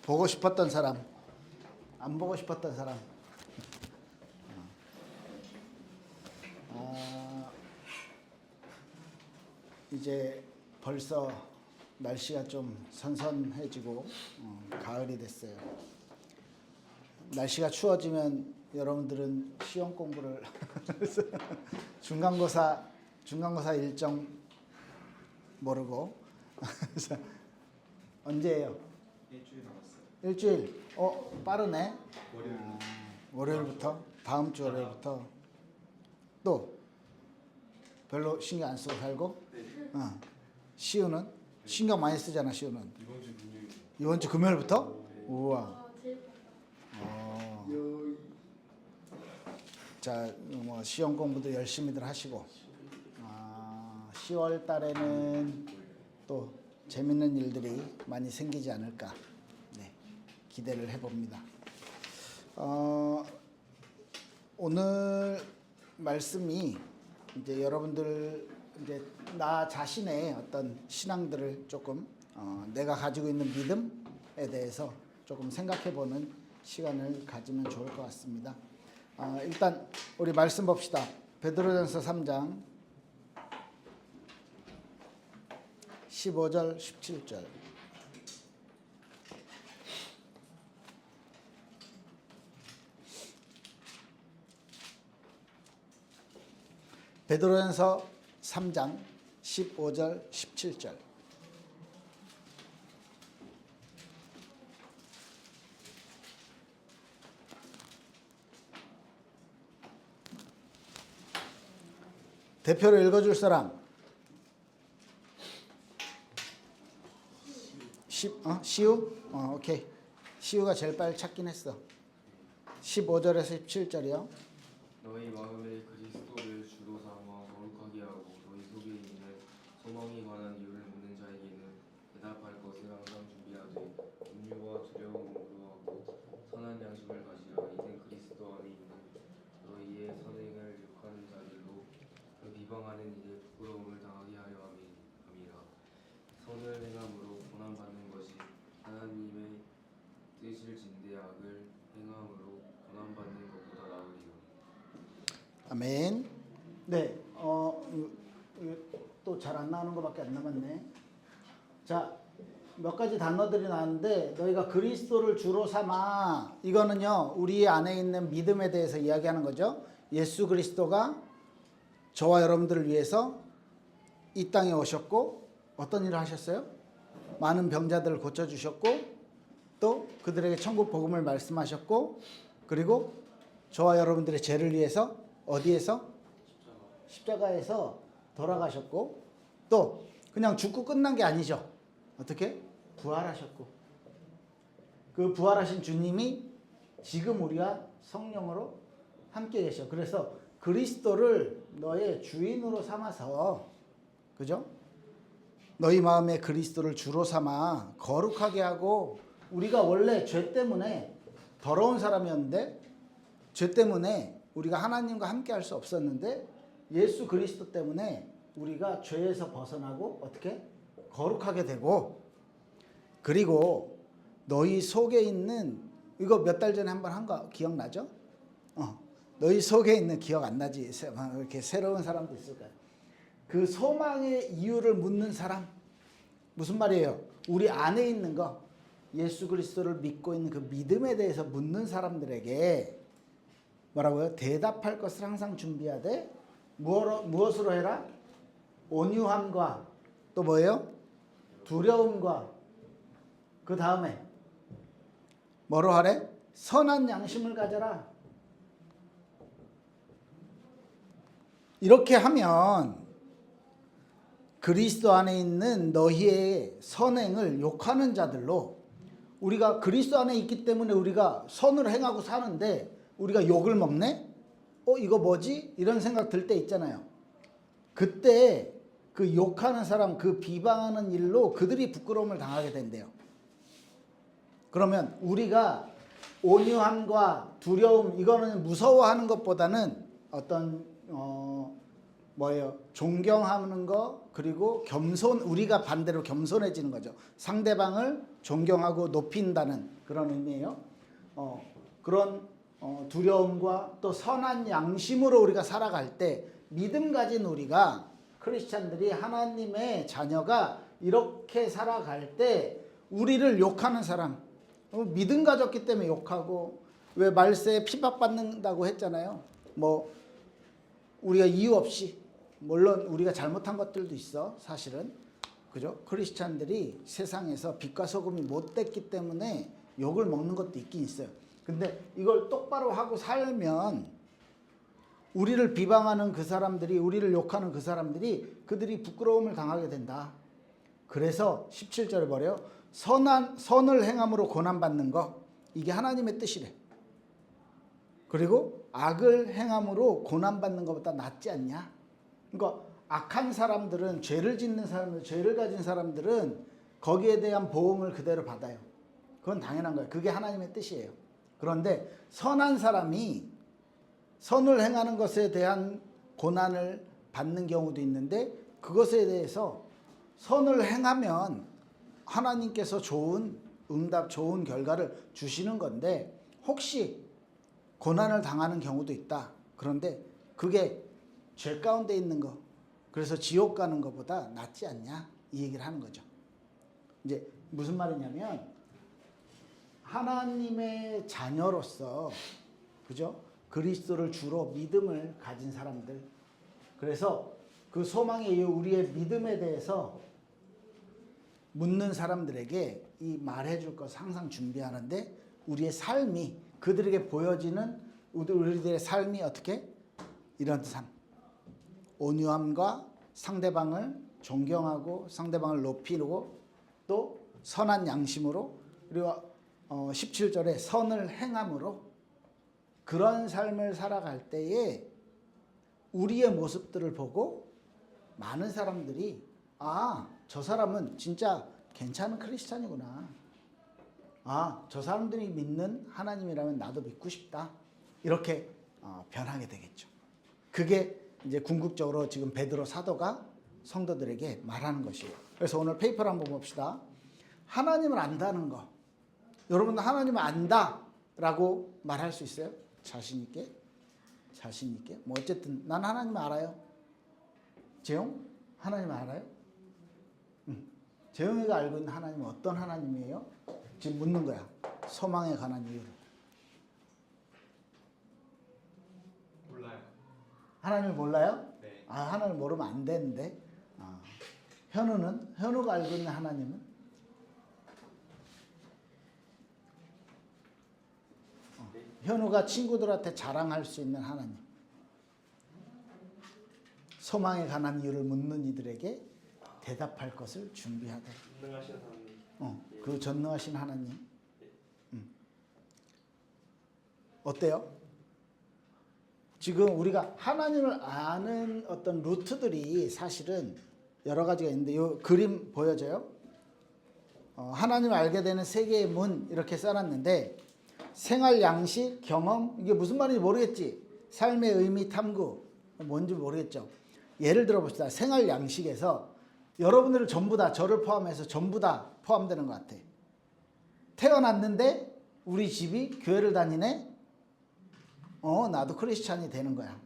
보고 싶었던 사람, 안 보고 싶었던 사람. 이제 벌써 날씨가 좀 선선해지고 가을이 됐어요. 날씨가 추워지면 여러분들은 시험 공부를 중간고사 일정 모르고 언제예요? 일주일 남았어요. 일주일. 빠르네. 월요일부터. 월요일부터 다음 주 월요일부터 또 별로 신경 안 쓰고 살고. 네. 시우는 신경 많이 쓰잖아. 시우는 이번 주 금요일. 이번 주 금요일부터. 네. 우와. 자, 뭐 시험 공부도 열심히들 하시고. 10월 달에는 또 재밌는 일들이 많이 생기지 않을까. 네, 기대를 해봅니다. 오늘 말씀이 이제 여러분들 이제 나 자신의 어떤 신앙들을 조금 내가 가지고 있는 믿음에 대해서 조금 생각해보는 시간을 가지면 좋을 것 같습니다. 일단 우리 말씀 봅시다. 베드로전서 3장 15절 17절. 베드로전서 3장 15절 17절. 대표로 읽어줄 사람. 시우? 오케이. 시우가 제일 빨리 찾긴 했어. 15절에서 17절이요. 너희 마음에 그리스도를 주로 삼아 거룩하게 하고 너희 속에 있는 소망에 관한 이유를 묻는 자에게는 대답할 것을 항상 준비하되 온유와 두려움으로 하고 선한 양심을 가지라. 이는 그리스도 안에 있는 너희의 선행을 욕하는 자들로 그 비방하는 일에 부끄러움을 당하게 하려 함이라. 선을 행함으로 고난받는 것이 하나님의 뜻을 진대 악을 행함으로 고난받는 것보다 나으리라. 아멘. 네, 또 잘 안 나오는 것밖에 안 남았네. 자, 몇 가지 단어들이 나왔는데 너희가 그리스도를 주로 삼아, 이거는요 우리 안에 있는 믿음에 대해서 이야기하는 거죠. 예수 그리스도가 저와 여러분들을 위해서 이 땅에 오셨고 어떤 일을 하셨어요? 많은 병자들을 고쳐주셨고 또 그들에게 천국 복음을 말씀하셨고 그리고 저와 여러분들의 죄를 위해서 어디에서? 십자가에서 돌아가셨고 또 그냥 죽고 끝난 게 아니죠. 어떻게? 부활하셨고 그 부활하신 주님이 지금 우리와 성령으로 함께 계셔. 그래서 그리스도를 너의 주인으로 삼아서, 그죠? 너희 마음에 그리스도를 주로 삼아 거룩하게 하고, 우리가 원래 죄 때문에 더러운 사람이었는데 죄 때문에 우리가 하나님과 함께 할 수 없었는데 예수 그리스도 때문에 우리가 죄에서 벗어나고 어떻게? 거룩하게 되고, 그리고 너희 속에 있는, 이거 몇 달 전에 한번 한 거 기억나죠? 너희 속에 있는, 기억 안 나지? 이렇게 새로운 사람도 있을 거야. 그 소망의 이유를 묻는 사람, 무슨 말이에요? 우리 안에 있는 거, 예수 그리스도를 믿고 있는 그 믿음에 대해서 묻는 사람들에게 뭐라고요? 대답할 것을 항상 준비하되 무엇으로 해라? 온유함과 또 뭐예요? 두려움과 그 다음에 뭐로 하래? 선한 양심을 가져라. 이렇게 하면 그리스도 안에 있는 너희의 선행을 욕하는 자들로, 우리가 그리스도 안에 있기 때문에 우리가 선을 행하고 사는데 우리가 욕을 먹네? 이거 뭐지? 이런 생각 들 때 있잖아요. 그때 그 욕하는 사람, 그 비방하는 일로 그들이 부끄러움을 당하게 된대요. 그러면 우리가 온유함과 두려움, 이거는 무서워하는 것보다는 어떤 뭐예요? 존경하는 거 그리고 겸손 우리가 반대로 겸손해지는 거죠. 상대방을 존경하고 높인다는 그런 의미예요. 그런 두려움과 또 선한 양심으로 우리가 살아갈 때 믿음 가진 우리가 크리스찬들이 하나님의 자녀가 이렇게 살아갈 때 우리를 욕하는 사람 믿음 가졌기 때문에 욕하고 왜 말세에 핍박받는다고 했잖아요. 뭐 우리가 이유 없이 물론 우리가 잘못한 것들도 있어 사실은 그죠? 크리스찬들이 세상에서 빛과 소금이 못 됐기 때문에 욕을 먹는 것도 있긴 있어요. 근데 이걸 똑바로 하고 살면 우리를 비방하는 그 사람들이 우리를 욕하는 그 사람들이 그들이 부끄러움을 당하게 된다. 그래서 17절에 뭐래요? 선을 행함으로 고난받는 거 이게 하나님의 뜻이래. 그리고 악을 행함으로 고난받는 것보다 낫지 않냐? 그러니까 악한 사람들은 죄를 짓는 사람들, 죄를 가진 사람들은 거기에 대한 보응을 그대로 받아요. 그건 당연한 거예요. 그게 하나님의 뜻이에요. 그런데 선한 사람이 선을 행하는 것에 대한 고난을 받는 경우도 있는데 그것에 대해서 선을 행하면 하나님께서 좋은 응답, 좋은 결과를 주시는 건데 혹시 고난을 당하는 경우도 있다. 그런데 그게 죄 가운데 있는 거 그래서 지옥 가는 것보다 낫지 않냐 이 얘기를 하는 거죠. 이제 무슨 말이냐면 하나님의 자녀로서 그죠? 그리스도를 주로 믿음을 가진 사람들 그래서 그 소망의 이유 우리의 믿음에 대해서 묻는 사람들에게 이 말해줄 것을 항상 준비하는데 우리의 삶이 그들에게 보여지는 우리들의 삶이 어떻게? 이런 삶 온유함과 상대방을 존경하고 상대방을 높이고 또 선한 양심으로 그리고 17절에 선을 행함으로 그런 삶을 살아갈 때에 우리의 모습들을 보고 많은 사람들이 저 사람은 진짜 괜찮은 크리스찬이구나. 저 사람들이 믿는 하나님이라면 나도 믿고 싶다. 이렇게 변하게 되겠죠. 그게 이제 궁극적으로 지금 베드로 사도가 성도들에게 말하는 것이에요. 그래서 오늘 페이퍼를 한번 봅시다. 하나님을 안다는 거. 여러분 하나님을 안다라고 말할 수 있어요? 자신 있게? 자신 있게? 뭐 어쨌든 난 하나님을 알아요. 재용? 하나님을 알아요? 재용이가 알고 있는 하나님은 어떤 하나님이에요? 지금 묻는 거야. 소망에 관한 이유를. 몰라요. 하나님을 몰라요? 네. 하나님을 모르면 안 되는데. 현우는? 현우가 알고 있는 하나님은? 현우가 친구들한테 자랑할 수 있는 하나님. 소망에 관한 이유를 묻는 이들에게 대답할 것을 준비하되. 전능하신 하나님. 그 전능하신 하나님. 어때요? 지금 우리가 하나님을 아는 어떤 루트들이 사실은 여러 가지가 있는데 이 그림 보여져요? 하나님을 알게 되는 세 개의 문 이렇게 써놨는데 생활 양식, 경험 이게 무슨 말인지 모르겠지. 삶의 의미 탐구 뭔지 모르겠죠. 예를 들어 봅시다. 생활 양식에서 여러분들을 전부 다 저를 포함해서 전부 다 포함되는 것 같아. 태어났는데 우리 집이 교회를 다니네. 나도 크리스찬이 되는 거야.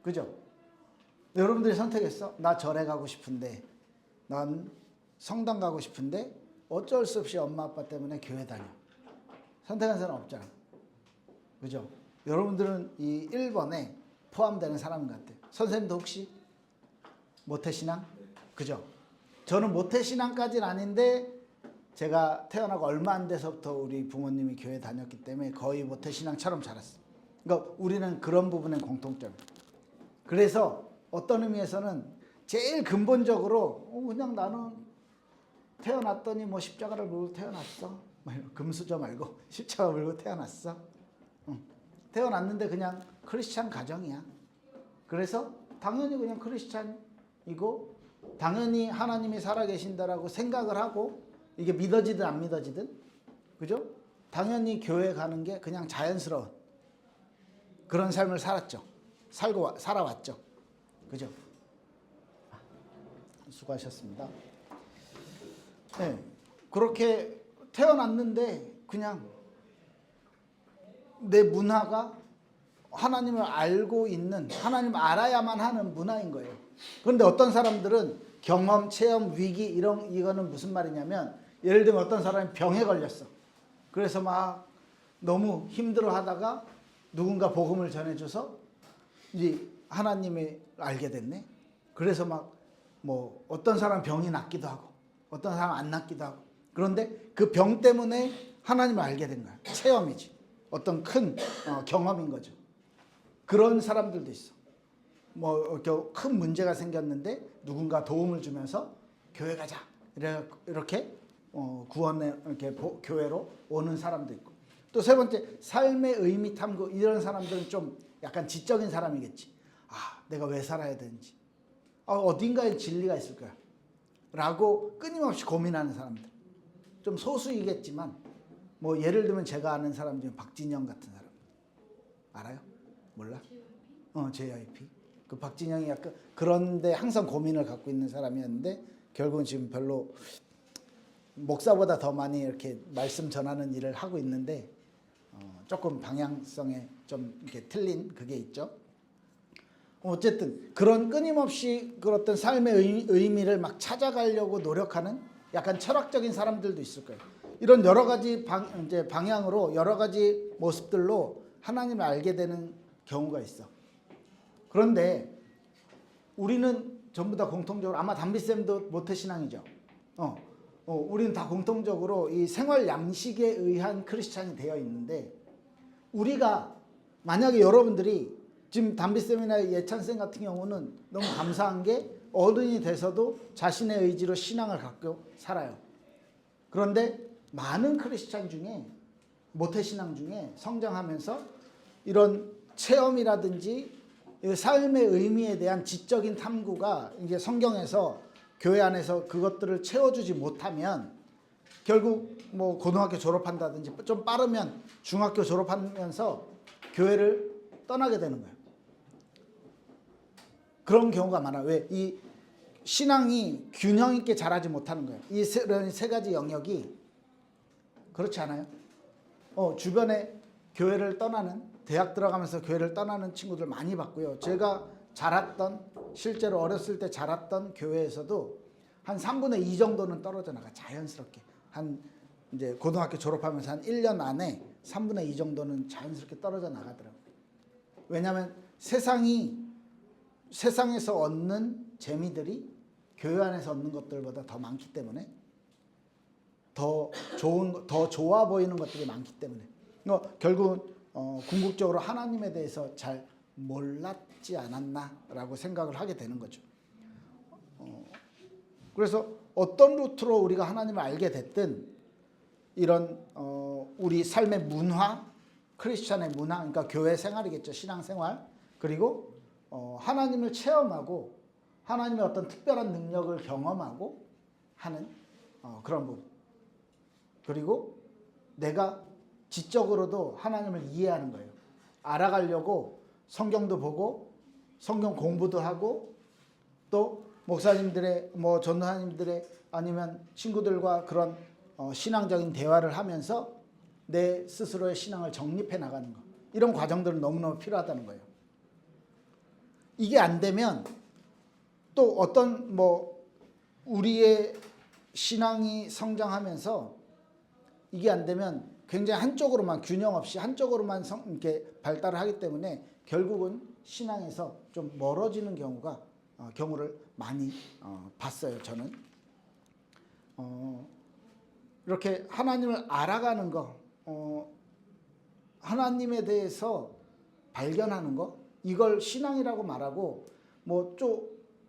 그죠? 여러분들이 선택했어. 나 절에 가고 싶은데 난 성당 가고 싶은데 어쩔 수 없이 엄마 아빠 때문에 교회 다녀. 선택한 사람 없잖아. 그죠? 여러분들은 이 1번에 포함되는 사람인 것 같아요. 선생님도 혹시 모태신앙? 그죠? 저는 모태신앙까지는 아닌데 제가 태어나고 얼마 안 돼서부터 우리 부모님이 교회 다녔기 때문에 거의 모태신앙처럼 자랐어요. 그러니까 우리는 그런 부분에 공통점. 그래서 어떤 의미에서는 제일 근본적으로 그냥 나는 태어났더니 뭐 십자가를 물고 태어났어. 금수저 말고 십자가 물고 태어났어. 태어났는데 그냥 크리스찬 가정이야. 그래서 당연히 그냥 크리스찬이고 당연히 하나님이 살아계신다라고 생각을 하고 이게 믿어지든 안 믿어지든 그죠? 당연히 교회 가는 게 그냥 자연스러운 그런 삶을 살았죠. 살아왔죠. 그죠? 수고하셨습니다. 네, 그렇게 태어났는데 그냥 내 문화가 하나님을 알고 있는, 하나님을 알아야만 하는 문화인 거예요. 그런데 어떤 사람들은 경험, 체험, 위기 이거는 무슨 말이냐면, 예를 들면 어떤 사람이 병에 걸렸어. 그래서 막 너무 힘들어 하다가 누군가 복음을 전해줘서 이제 하나님을 알게 됐네. 그래서 막 뭐 어떤 사람 병이 낫기도 하고 어떤 사람 안 낫기도 하고, 그런데 그 병 때문에 하나님을 알게 된 거야. 체험이지. 어떤 큰 경험인 거죠. 그런 사람들도 있어. 뭐 큰 문제가 생겼는데 누군가 도움을 주면서 교회 가자 이렇게 구원에 이렇게 교회로 오는 사람도 있고, 또 세 번째 삶의 의미 탐구, 이런 사람들은 좀 약간 지적인 사람이겠지. 아, 내가 왜 살아야 되는지, 어딘가에 진리가 있을 거야 라고 끊임없이 고민하는 사람들, 좀 소수이겠지만, 뭐 예를 들면 제가 아는 사람 중에 박진영 같은 사람 알아요? 몰라? JYP. 그 박진영이 약간 그런데 항상 고민을 갖고 있는 사람이었는데, 결국은 지금 별로 목사보다 더 많이 이렇게 말씀 전하는 일을 하고 있는데, 조금 방향성에 좀 이렇게 틀린 그게 있죠. 어쨌든 그런 끊임없이 그런 어떤 삶의 의미를 막 찾아가려고 노력하는 약간 철학적인 사람들도 있을 거예요. 이런 여러 가지 이제 방향으로, 여러 가지 모습들로 하나님을 알게 되는 경우가 있어. 그런데 우리는 전부 다 공통적으로, 아마 담비쌤도 모태신앙이죠. 우리는 다 공통적으로 이 생활 양식에 의한 크리스찬이 되어 있는데, 우리가 만약에 여러분들이 지금 담비쌤이나 예찬쌤 같은 경우는 너무 감사한 게 어른이 돼서도 자신의 의지로 신앙을 갖고 살아요. 그런데 많은 크리스찬 중에, 모태신앙 중에 성장하면서 이런 체험이라든지 삶의 의미에 대한 지적인 탐구가 이제 성경에서, 교회 안에서 그것들을 채워주지 못하면 결국 뭐 고등학교 졸업한다든지 좀 빠르면 중학교 졸업하면서 교회를 떠나게 되는 거예요. 그런 경우가 많아요. 왜? 이 신앙이 균형 있게 자라지 못하는 거예요. 이 세 가지 영역이. 그렇지 않아요? 주변에 교회를 떠나는, 대학 들어가면서 교회를 떠나는 친구들 많이 봤고요. 제가 자랐던, 실제로 어렸을 때 자랐던 교회에서도 한 3분의 2 정도는 떨어져 나가, 자연스럽게. 한 이제 고등학교 졸업하면서 한 1년 안에 3분의 2 정도는 자연스럽게 떨어져 나가더라고요. 왜냐하면 세상에서 얻는 재미들이 교회 안에서 얻는 것들보다 더 많기 때문에, 더 좋아 보이는 것들이 많기 때문에, 결국은 궁극적으로 하나님에 대해서 잘 몰랐지 않았나라고 생각을 하게 되는 거죠. 그래서 어떤 루트로 우리가 하나님을 알게 됐든, 이런 우리 삶의 문화, 크리스찬의 문화, 그러니까 교회 생활이겠죠. 신앙생활. 그리고 하나님을 체험하고 하나님의 어떤 특별한 능력을 경험하고 하는 그런 부분. 그리고 내가 지적으로도 하나님을 이해하는 거예요. 알아가려고 성경도 보고 성경 공부도 하고, 또 목사님들의 전도사님들의 아니면 친구들과 그런 신앙적인 대화를 하면서 내 스스로의 신앙을 정립해 나가는 것, 이런 과정들은 너무너무 필요하다는 거예요. 이게 안 되면 또 어떤 우리의 신앙이 성장하면서 이게 안 되면 굉장히 한쪽으로만, 균형 없이 한쪽으로만 이렇게 발달을 하기 때문에 결국은 신앙에서 좀 멀어지는 경우를 많이 봤어요. 저는 이렇게 하나님을 알아가는 거, 하나님에 대해서 발견하는 거, 이걸 신앙이라고 말하고,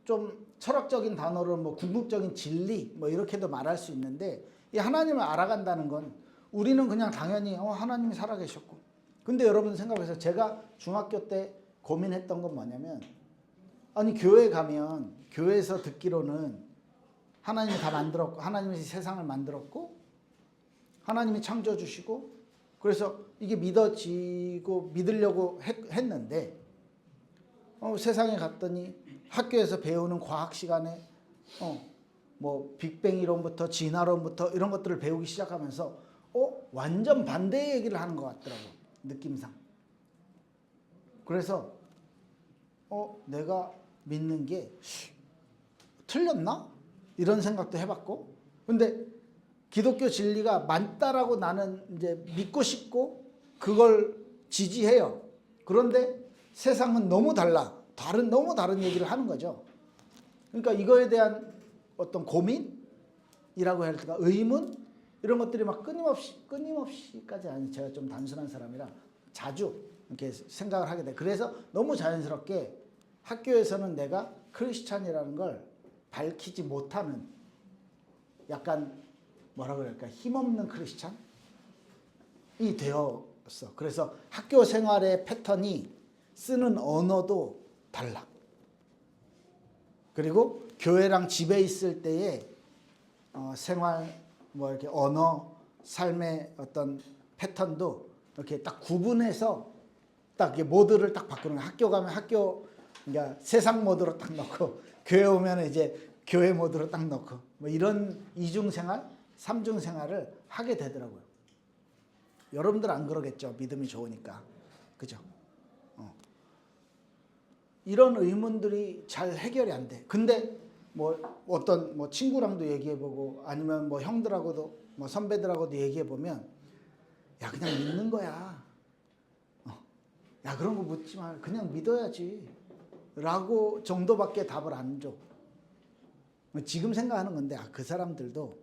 좀 철학적인 단어로 궁극적인 진리 이렇게도 말할 수 있는데, 이 하나님을 알아간다는 건 우리는 그냥 당연히 하나님이 살아계셨고, 근데 여러분 생각해서 제가 중학교 때 고민했던 건 뭐냐면, 아니 교회 가면 교회에서 듣기로는 하나님이 다 만들었고, 하나님이 세상을 만들었고, 하나님이 창조해 주시고, 그래서 이게 믿어지고 믿으려고 했는데, 세상에 갔더니 학교에서 배우는 과학 시간에 뭐 빅뱅 이론부터 진화론부터 이런 것들을 배우기 시작하면서 완전 반대의 얘기를 하는 것 같더라고, 느낌상. 그래서 내가 믿는 게 틀렸나? 이런 생각도 해봤고, 근데 기독교 진리가 맞다라고 나는 이제 믿고 싶고 그걸 지지해요. 그런데 세상은 너무 달라. 너무 다른 얘기를 하는 거죠. 그러니까 이거에 대한 어떤 고민이라고 해야 될까? 의문? 이런 것들이 막 끊임없이까지 아니, 제가 좀 단순한 사람이라 자주 이렇게 생각을 하게 돼. 그래서 너무 자연스럽게 학교에서는 내가 크리스찬이라는 걸 밝히지 못하는 약간 뭐라고 그럴까? 힘없는 크리스찬이 되었어. 그래서 학교 생활의 패턴이 쓰는 언어도 달라. 그리고 교회랑 집에 있을 때의 생활 뭐 이렇게 언어 삶의 어떤 패턴도 이렇게 딱 구분해서 딱 이렇게 모드를 딱 바꾸는 거야. 학교 가면 학교 그러니까 세상 모드로 딱 넣고 교회 오면 이제 교회 모드로 딱 넣고 뭐 이런 이중 생활, 삼중 생활을 하게 되더라고요. 여러분들 안 그러겠죠. 믿음이 좋으니까. 그죠? 이런 의문들이 잘 해결이 안 돼. 근데 뭐 어떤 뭐 친구랑도 얘기해보고 아니면 뭐 형들하고도 뭐 선배들하고도 얘기해보면 야 그냥 믿는 거야. 야 그런 거 묻지 마. 그냥 믿어야지. 라고 정도밖에 답을 안 줘. 지금 생각하는 건데 그 사람들도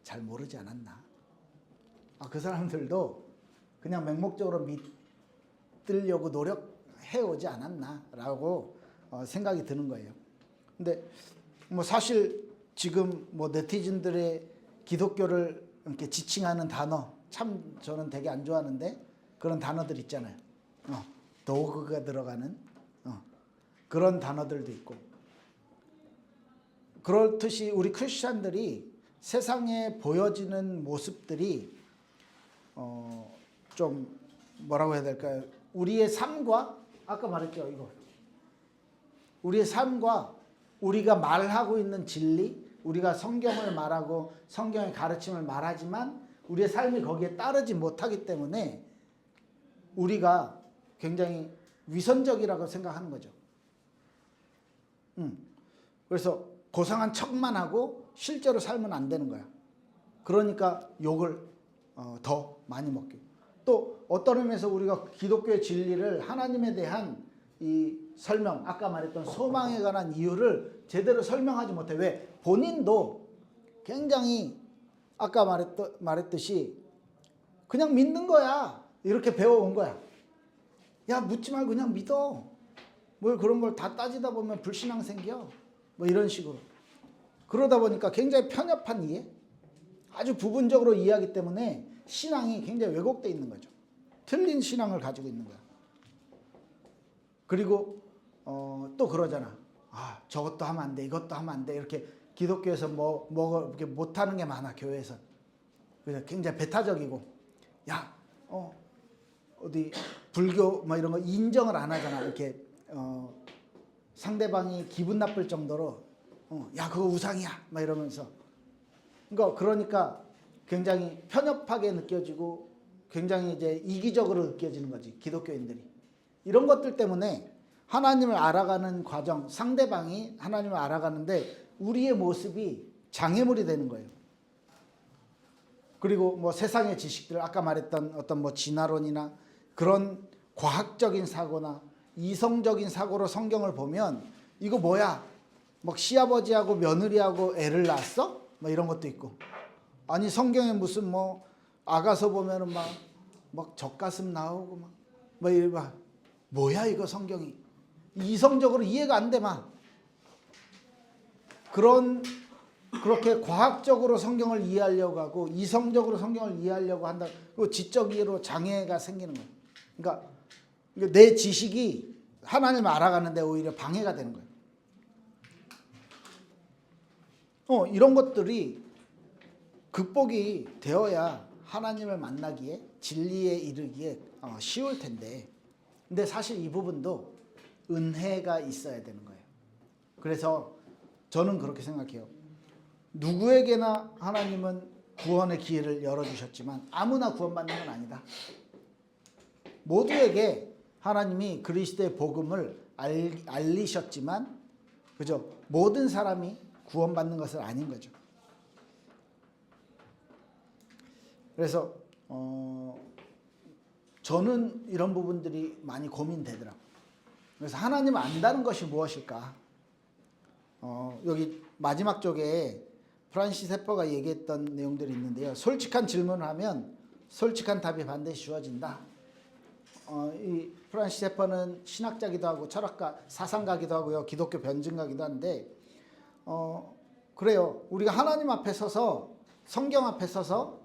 잘 모르지 않았나. 그 사람들도 그냥 맹목적으로 믿으려고 노력해오지 않았나라고 생각이 드는 거예요. 근데 뭐 사실 지금 뭐 네티즌들의 기독교를 이렇게 지칭하는 단어 참 저는 되게 안 좋아하는데 그런 단어들 있잖아요. 도그가 들어가는 그런 단어들도 있고 그렇듯이 우리 크리스찬들이 세상에 보여지는 모습들이 좀 뭐라고 해야 될까요? 우리의 삶과 아까 말했죠 이거 우리의 삶과 우리가 말하고 있는 진리 우리가 성경을 말하고 성경의 가르침을 말하지만 우리의 삶이 거기에 따르지 못하기 때문에 우리가 굉장히 위선적이라고 생각하는 거죠. 그래서 고상한 척만 하고 실제로 살면 안 되는 거야. 그러니까 욕을 더 많이 먹게. 또 어떤 의미에서 우리가 기독교의 진리를 하나님에 대한 이 설명, 아까 말했던 소망에 관한 이유를 제대로 설명하지 못해. 왜? 본인도 굉장히 아까 말했듯이 그냥 믿는 거야. 이렇게 배워온 거야. 야 묻지 말고 그냥 믿어. 뭘 그런 걸 다 따지다 보면 불신앙 생겨. 뭐 이런 식으로. 그러다 보니까 굉장히 편협한 이해, 아주 부분적으로 이해하기 때문에 신앙이 굉장히 왜곡되어 있는 거죠. 틀린 신앙을 가지고 있는 거야. 그리고 또 그러잖아. 저것도 하면 안 돼, 이것도 하면 안 돼. 이렇게 기독교에서 뭐 이렇게 못하는 게 많아, 교회에서. 그래서 굉장히 배타적이고, 야, 어디 불교 뭐 이런 거 인정을 안 하잖아. 이렇게 상대방이 기분 나쁠 정도로 야 그거 우상이야 막 이러면서 그러니까 굉장히 편협하게 느껴지고 굉장히 이제 이기적으로 느껴지는 거지 기독교인들이. 이런 것들 때문에 하나님을 알아가는 과정, 상대방이 하나님을 알아가는데 우리의 모습이 장애물이 되는 거예요. 그리고 뭐 세상의 지식들, 아까 말했던 어떤 뭐 진화론이나 그런 과학적인 사고나 이성적인 사고로 성경을 보면 이거 뭐야? 막 시아버지하고 며느리하고 애를 낳았어? 뭐 이런 것도 있고. 아니 성경에 무슨 뭐 아가서 보면은 막 젖가슴 나오고 막 이래 봐. 뭐야 이거 성경이? 이성적으로 이해가 안 돼 막. 그렇게 과학적으로 성경을 이해하려고 하고 이성적으로 성경을 이해하려고 한다. 그리고 지적으로 장애가 생기는 거예요. 그러니까 내 지식이 하나님을 알아가는데 오히려 방해가 되는 거예요. 이런 것들이 극복이 되어야 하나님을 만나기에 진리에 이르기에 쉬울 텐데 근데 사실 이 부분도 은혜가 있어야 되는 거예요. 그래서 저는 그렇게 생각해요. 누구에게나 하나님은 구원의 기회를 열어주셨지만 아무나 구원받는 건 아니다. 모두에게 하나님이 그리스도의 복음을 알리셨지만, 그죠? 모든 사람이 구원받는 것은 아닌 거죠. 그래서 저는 이런 부분들이 많이 고민되더라고요. 그래서 하나님을 안다는 것이 무엇일까? 여기 마지막 쪽에 프란시스 해퍼가 얘기했던 내용들이 있는데요. 솔직한 질문을 하면 솔직한 답이 반드시 주어진다. 이 프란시스 해퍼는 신학자기도 하고 철학가, 사상가기도 하고요. 기독교 변증가기도 한데 그래요. 우리가 하나님 앞에 서서, 성경 앞에 서서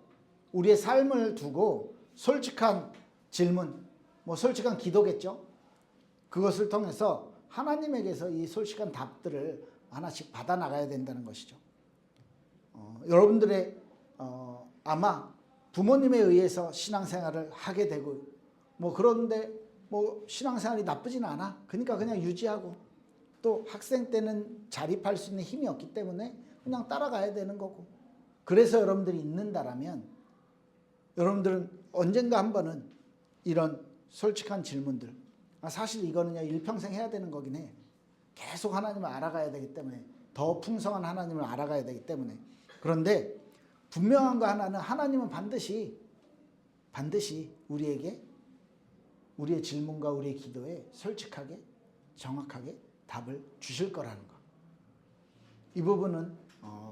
우리의 삶을 두고 솔직한 질문, 뭐 솔직한 기도겠죠. 그것을 통해서 하나님에게서 이 솔직한 답들을 하나씩 받아 나가야 된다는 것이죠. 여러분들의 아마 부모님에 의해서 신앙생활을 하게 되고, 뭐 그런데 뭐 신앙생활이 나쁘진 않아. 그러니까 그냥 유지하고, 또 학생 때는 자립할 수 있는 힘이 없기 때문에 그냥 따라가야 되는 거고. 그래서 여러분들이 있는다라면 여러분들은 언젠가 한 번은 이런 솔직한 질문들, 사실 이거는요 일평생 해야 되는 거긴 해. 계속 하나님을 알아가야 되기 때문에, 더 풍성한 하나님을 알아가야 되기 때문에. 그런데 분명한 거 하나는, 하나님은 반드시 우리에게 우리의 질문과 우리의 기도에 솔직하게 정확하게 답을 주실 거라는 거. 이 부분은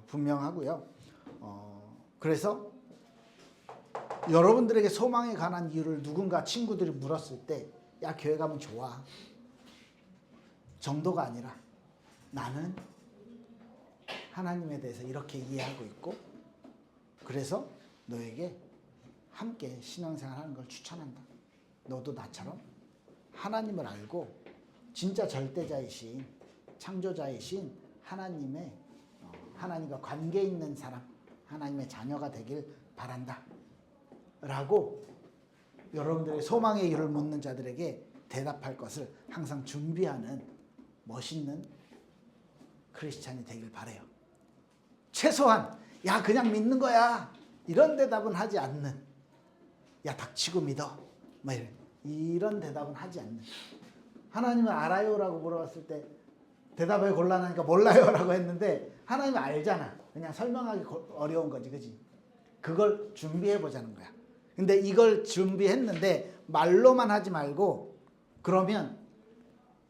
분명하고요. 그래서 여러분들에게 소망에 관한 이유를 누군가 친구들이 물었을 때, 야 교회 가면 좋아 정도가 아니라, 나는 하나님에 대해서 이렇게 이해하고 있고, 그래서 너에게 함께 신앙생활 하는 걸 추천한다. 너도 나처럼 하나님을 알고 진짜 절대자이신, 창조자이신 하나님의 하나님과 관계 있는 사람, 하나님의 자녀가 되길 바란다 라고 여러분들의 소망의 이유를 묻는 자들에게 대답할 것을 항상 준비하는 멋있는 크리스찬이 되길 바라요. 최소한 야 그냥 믿는 거야 이런 대답은 하지 않는, 야 닥치고 믿어 뭐 이런 대답은 하지 않는. 하나님을 알아요? 라고 물어봤을 때 대답하기 곤란하니까 몰라요 라고 했는데, 하나님을 알잖아. 그냥 설명하기 어려운 거지, 그지? 그걸 준비해 보자는 거야. 근데 이걸 준비했는데 말로만 하지 말고, 그러면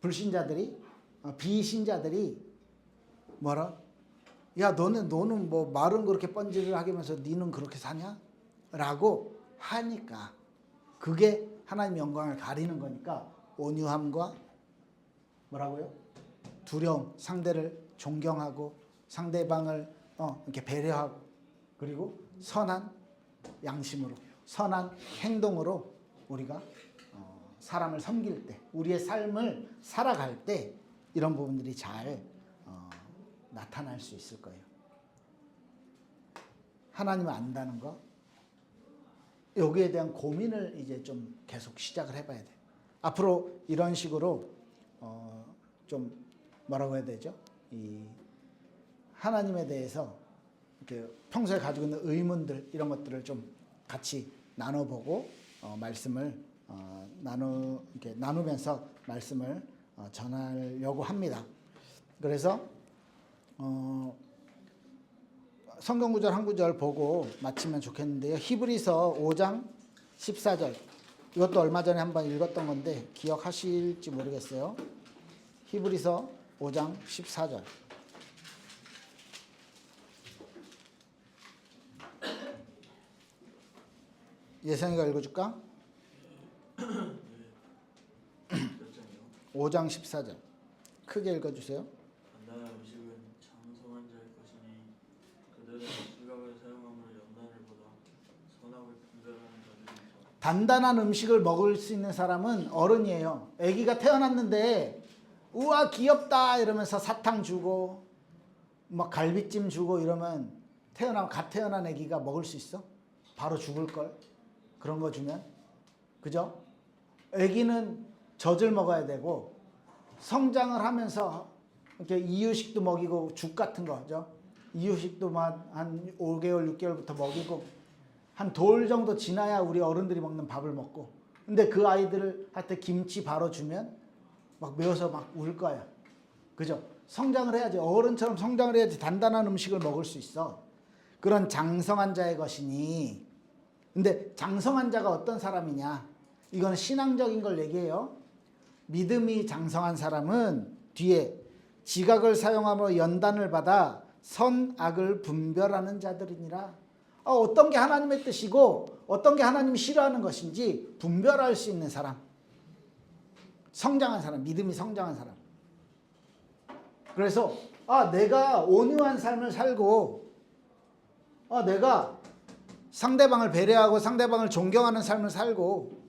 불신자들이, 비신자들이 뭐라? 야 너는 뭐 말은 그렇게 번지를 하면서 니는 그렇게 사냐? 라고 하니까, 그게 하나님 영광을 가리는 거니까 온유함과 뭐라고요? 두려움, 상대를 존경하고 상대방을 이렇게 배려하고, 그리고 선한 양심으로, 선한 행동으로 우리가 사람을 섬길 때, 우리의 삶을 살아갈 때 이런 부분들이 잘 나타날 수 있을 거예요. 하나님을 안다는 거, 여기에 대한 고민을 이제 좀 계속 시작을 해봐야 돼. 앞으로 이런 식으로 좀 뭐라고 해야 되죠? 이 하나님에 대해서 이렇게 평소에 가지고 있는 의문들, 이런 것들을 좀 같이 나눠보고 말씀을 이렇게 나누면서 말씀을 전하려고 합니다. 그래서 성경 구절 한 구절 보고 마치면 좋겠는데요. 히브리서 5장 14절. 이것도 얼마 전에 한번 읽었던 건데 기억하실지 모르겠어요. 히브리서 5장 14절. 예성이가 읽어줄까? 5장 14절. 크게 읽어주세요. 간단한 음식은 장성한 자의 것이니 그들은 시각을 사용함으로 연단을 보다 선악을 분별하는 자들이 있어. 단단한 음식을 먹을 수 있는 사람은 어른이에요. 아기가 태어났는데 우와 귀엽다 이러면서 사탕 주고 막 갈비찜 주고 이러면 갓 태어난 아기가 먹을 수 있어? 바로 죽을걸? 그런 거 주면? 그죠? 아기는 젖을 먹어야 되고 성장을 하면서 이렇게 이유식도 먹이고 죽 같은 거죠. 이유식도 한 5개월, 6개월부터 먹이고 한 돌 정도 지나야 우리 어른들이 먹는 밥을 먹고. 근데 그 아이들한테 김치 바로 주면 막 매워서 막 울 거야. 그죠? 성장을 해야지. 어른처럼 성장을 해야지 단단한 음식을 먹을 수 있어. 그런 장성한 자의 것이니. 근데 장성한 자가 어떤 사람이냐? 이건 신앙적인 걸 얘기해요. 믿음이 장성한 사람은 뒤에 지각을 사용함으로 연단을 받아 선악을 분별하는 자들이니라. 어떤 게 하나님의 뜻이고 어떤 게 하나님이 싫어하는 것인지 분별할 수 있는 사람. 성장한 사람, 믿음이 성장한 사람. 그래서 내가 온유한 삶을 살고 내가 상대방을 배려하고 상대방을 존경하는 삶을 살고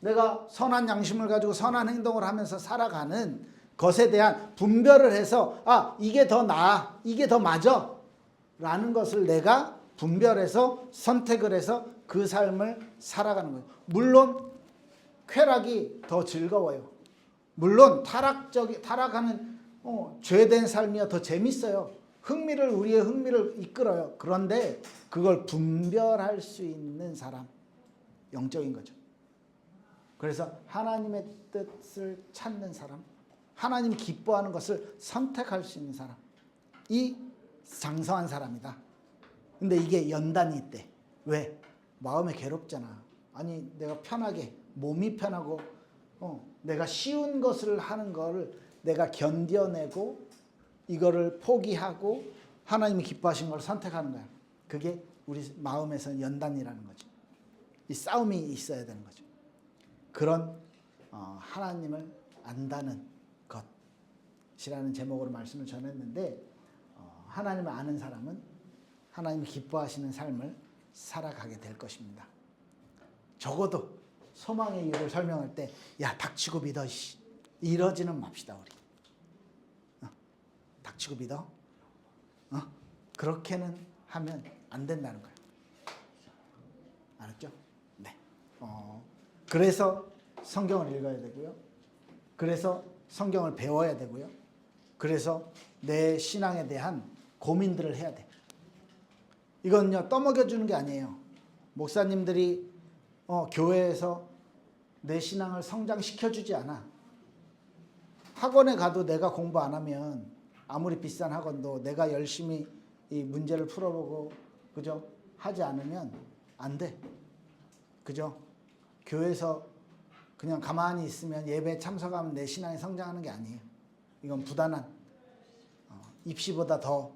내가 선한 양심을 가지고 선한 행동을 하면서 살아가는 것에 대한 분별을 해서 이게 더 나아, 이게 더 맞아 라는 것을 내가 분별해서 선택을 해서 그 삶을 살아가는 거예요. 물론 쾌락이 더 즐거워요. 물론 타락하는 죄된 삶이야 더 재밌어요. 우리의 흥미를 이끌어요. 그런데 그걸 분별할 수 있는 사람, 영적인 거죠. 그래서 하나님의 뜻을 찾는 사람, 하나님 기뻐하는 것을 선택할 수 있는 사람, 이 장성한 사람이다. 근데 이게 연단이 있대. 왜? 마음이 괴롭잖아. 아니 내가 편하게 몸이 편하고 내가 쉬운 것을 하는 거를 내가 견뎌내고 이거를 포기하고 하나님이 기뻐하신 걸 선택하는 거야. 그게 우리 마음에서 연단이라는 거죠. 이 싸움이 있어야 되는 거죠. 그런 하나님을 안다는 것이라는 제목으로 말씀을 전했는데 하나님을 아는 사람은 하나님이 기뻐하시는 삶을 살아가게 될 것입니다. 적어도 소망의 이유를 설명할 때 닥치고 믿어 이러지는 맙시다. 우리 닥치고 믿어 그렇게는 하면 안 된다는 거예요. 알았죠? 네. 그래서 성경을 읽어야 되고요. 그래서 성경을 배워야 되고요. 그래서 내 신앙에 대한 고민들을 해야 돼. 이건요 떠먹여주는 게 아니에요. 목사님들이 교회에서 내 신앙을 성장시켜주지 않아. 학원에 가도 내가 공부 안 하면 아무리 비싼 학원도 내가 열심히 이 문제를 풀어보고 그죠? 하지 않으면 안 돼. 그죠? 교회에서 그냥 가만히 있으면 예배에 참석하면 내 신앙이 성장하는 게 아니에요. 이건 부단한 입시보다 더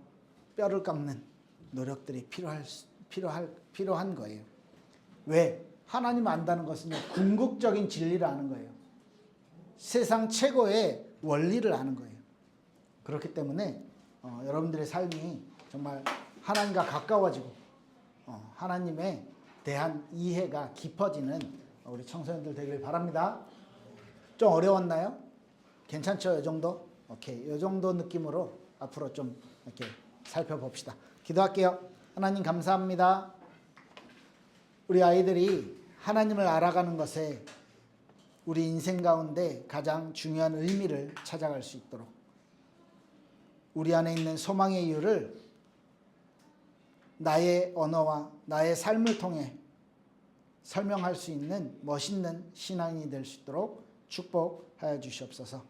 뼈를 깎는 노력들이 필요한 거예요. 왜? 하나님 안다는 것은 궁극적인 진리를 아는 거예요. 세상 최고의 원리를 아는 거예요. 그렇기 때문에 여러분들의 삶이 정말 하나님과 가까워지고 하나님에 대한 이해가 깊어지는 우리 청소년들 되길 바랍니다. 좀 어려웠나요? 괜찮죠? 이 정도? 오케이. 이 정도 느낌으로 앞으로 좀 이렇게 살펴봅시다. 기도할게요. 하나님 감사합니다. 우리 아이들이 하나님을 알아가는 것에 우리 인생 가운데 가장 중요한 의미를 찾아갈 수 있도록 우리 안에 있는 소망의 이유를 나의 언어와 나의 삶을 통해 설명할 수 있는 멋있는 신앙이 될 수 있도록 축복하여 주시옵소서.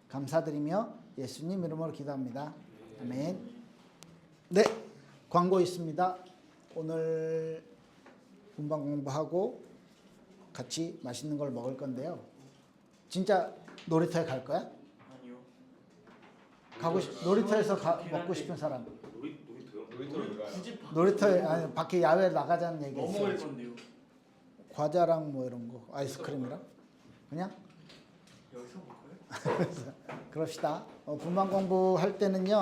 감사드리며 예수님 이름으로 기도합니다. 아멘. 네, 광고 있습니다. 오늘 분방 공부하고 같이 맛있는 걸 먹을 건데요. 진짜 놀이터에 갈 거야? 아니요. 놀이터에서 먹고 싶은 사람. 놀이터요? 놀이터에 아니 밖에 야외 나가자는 얘기 뭐 먹을 있어요. 건데요? 과자랑 뭐 이런 거, 아이스크림이랑 그냥 여기서 먹어요? 그럽시다. 분방 공부할 때는요.